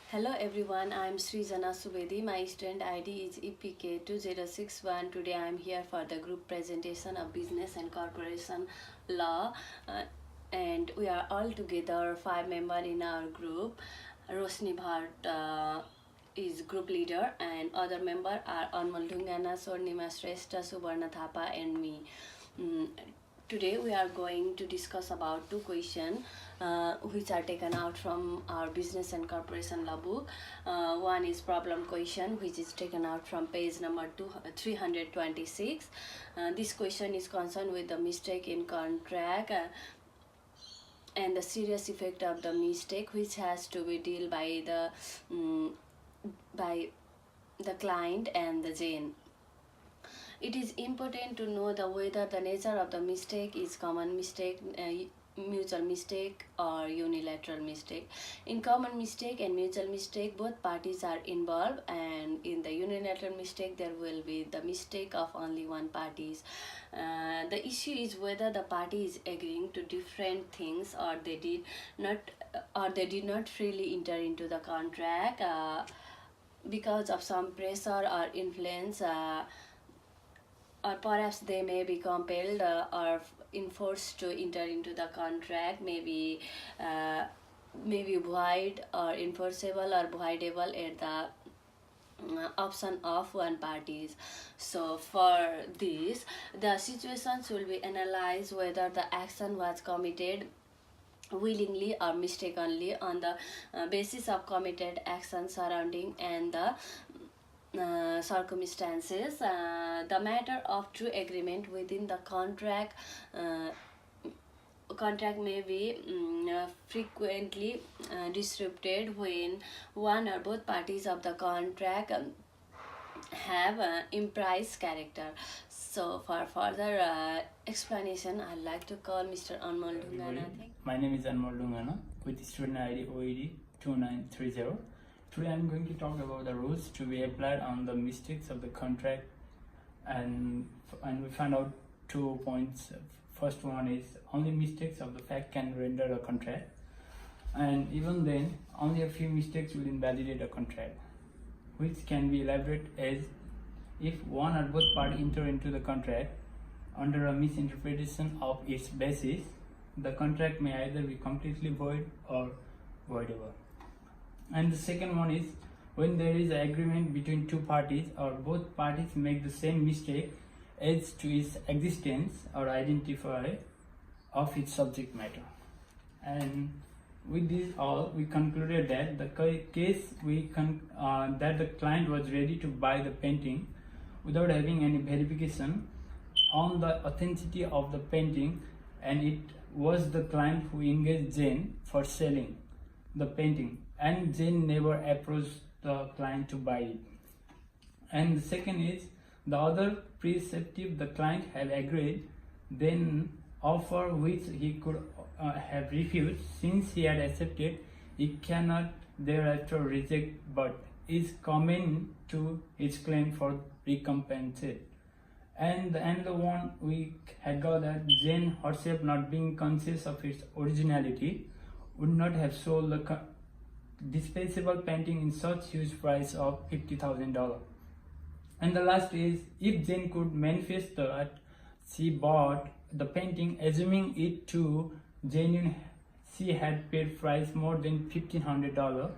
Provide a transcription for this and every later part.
Hello everyone, I am Srijana Subedi. My student ID is EPK2061. Today I am here for the group presentation of Business and Corporation Law, and we are all together 5 members in our group. Rosni Bhatt is group leader, and other members are Anmol Dhungana, Swarnima Shrestha, Subarna Thapa and me. Mm, Today we are going to discuss about two questions which are taken out from our business and corporation law book. One is problem question, which is taken out from page number 326. This question is concerned with the mistake in contract and the serious effect of the mistake, which has to be dealt by the client and the Jane. It is important to know whether the nature of the mistake is common mistake, mutual mistake, or unilateral mistake. In common mistake and mutual mistake, both parties are involved, and in the unilateral mistake, there will be the mistake of only one party. The issue is whether the party is agreeing to different things, or they did not freely enter into the contract because of some pressure or influence. Or perhaps they may be compelled or enforced to enter into the contract, maybe void or enforceable or voidable at the option of one parties. So for this, the situations will be analyzed whether the action was committed willingly or mistakenly on the basis of committed action surrounding and the circumstances. The matter of true agreement within the contract may be frequently disrupted when one or both parties of the contract have implies character. So for further explanation, I'd like to call Mr. Anmol Dhungana. My name is Anmol Dhungana with student ID OED 2930. Today I'm going to talk about the rules to be applied on the mistakes of the contract, and we find out 2 points. First one is only mistakes of the fact can render a contract, and even then only a few mistakes will invalidate a contract, which can be elaborated as if one or both parties enter into the contract under a misinterpretation of its basis, the contract may either be completely void or voidable. And the second one is when there is an agreement between two parties or both parties make the same mistake as to its existence or identify of its subject matter. And with this all, we concluded that the case that the client was ready to buy the painting without having any verification on the authenticity of the painting, and it was the client who engaged Jane for selling the painting, and Jane never approached the client to buy it. And the second is the other preceptive the client had agreed, then offer which he could have refused. Since he had accepted, he cannot thereafter reject, but is coming to his claim for recompense. And the one we had got that Jane herself, not being conscious of its originality, would not have sold the dispensable painting in such huge price of $50,000. And the last is if Jane could manifest that she bought the painting assuming it to genuine, she had paid price more than $1,500,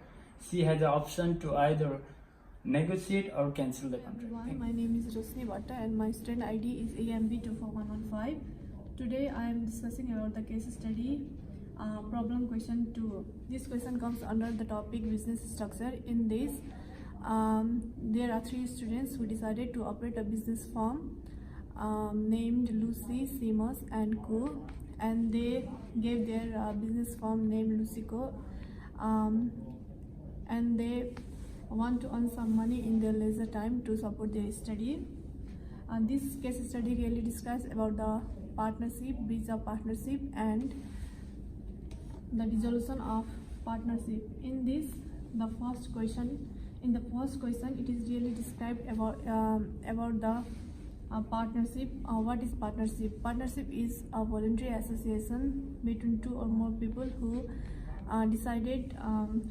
she has the option to either negotiate or cancel the contract. My name is Rosni Bhatt and my student ID is AMB24115. Today I am discussing about the case study problem question 2. This question comes under the topic business structure. In this, there are 3 students who decided to operate a business firm named Lucy, Seamus and Co. And they gave their business firm named Lucico, and they want to earn some money in their leisure time to support their study. And this case study really describes about the partnership, breach of partnership, and the dissolution of partnership. In the first question, it is really described about the partnership. What is partnership? Partnership is a voluntary association between 2 or more people who decided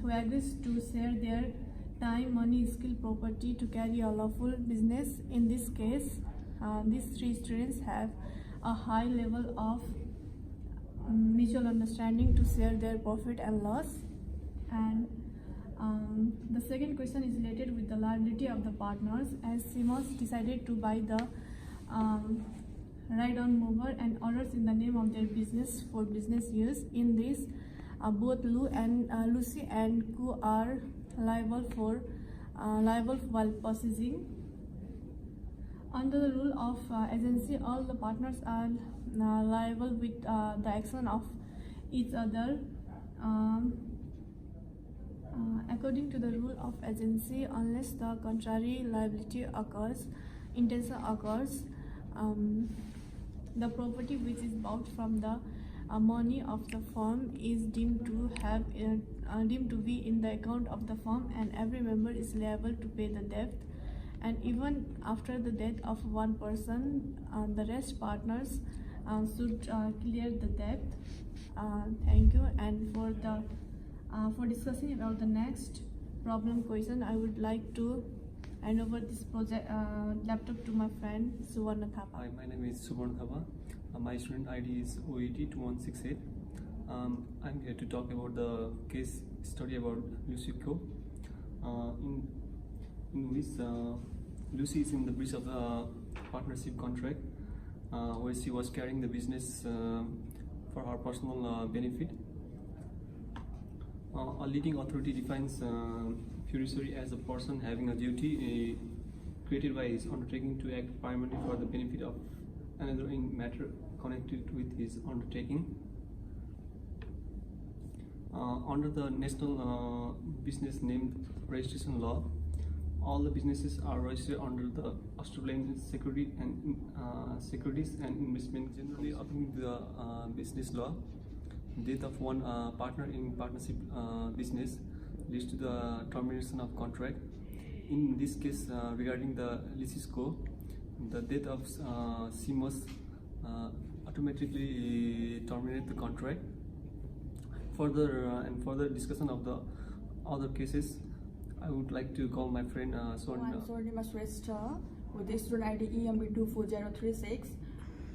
who agrees to share their time, money, skill, property to carry a lawful business. In this case, these three students have a high level of mutual understanding to share their profit and loss. And the second question is related with the liability of the partners, as Simos decided to buy the ride-on mower and orders in the name of their business for business use. In this, both Lucy and Ku are liable while possessing. Under the rule of agency, all the partners are liable with the action of each other. According to the rule of agency, unless the contrary liability occurs, intention occurs, the property which is bought from the money of the firm is deemed to be in the account of the firm, and every member is liable to pay the debt. And even after the death of one person, the rest partners should clear the debt. Thank you. And for discussing about the next problem question, I would like to hand over this project laptop to my friend Suvarna Thapa. Hi, my name is Suvarna Thapa. My student ID is OET 2168. I'm here to talk about the case study about Lucy Ko, in which Lucy is in the breach of the partnership contract, where she was carrying the business for her personal benefit. A leading authority defines fiduciary as a person having a duty created by his undertaking to act primarily for the benefit of another in matter connected with his undertaking. Under the National Business Name Registration Law, all the businesses are registered under the Australian Securities and Investment. Generally, according to the business law, death of one partner in partnership business leads to the termination of contract. In this case, regarding the Lucy Ko, the death of Simos automatically terminate the contract. Further discussion of the other cases, I would like to call my friend Swarnima. I'm Swarnima Shrestha with the student ID EMB24036.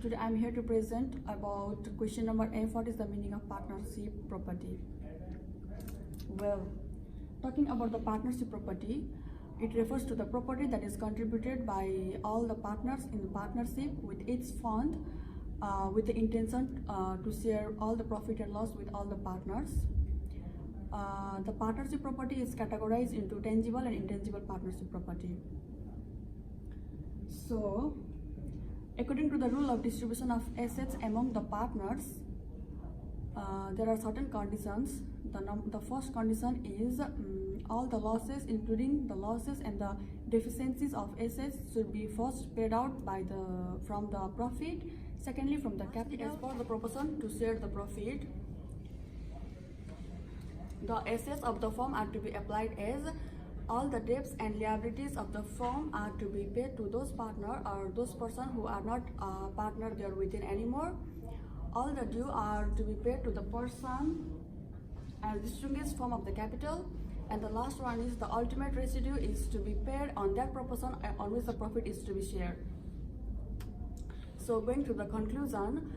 Today I'm here to present about question number F. What is the meaning of partnership property? Well, talking about the partnership property, it refers to the property that is contributed by all the partners in the partnership with each fund with the intention to share all the profit and loss with all the partners. The partnership property is categorized into tangible and intangible partnership property. So, according to the rule of distribution of assets among the partners, there are certain conditions. The first condition is all the losses, including the losses and the deficiencies of assets, should be first paid out from the profit. Secondly, from the capital. As for the proportion to share the profit, the assets of the firm are to be applied as all the debts and liabilities of the firm are to be paid to those partner or those person who are not partner there within anymore. All the due are to be paid to the person as the strongest form of the capital. And the last one is the ultimate residue is to be paid on that proportion on which the profit is to be shared. So going to the conclusion,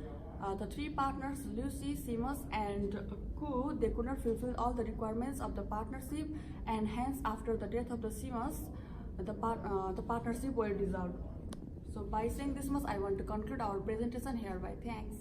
the three partners, Lucy, Simos and Ku, they could not fulfill all the requirements of the partnership, and hence after the death of the Simos, the partnership were dissolved. So by saying this much, I want to conclude our presentation hereby. Thanks.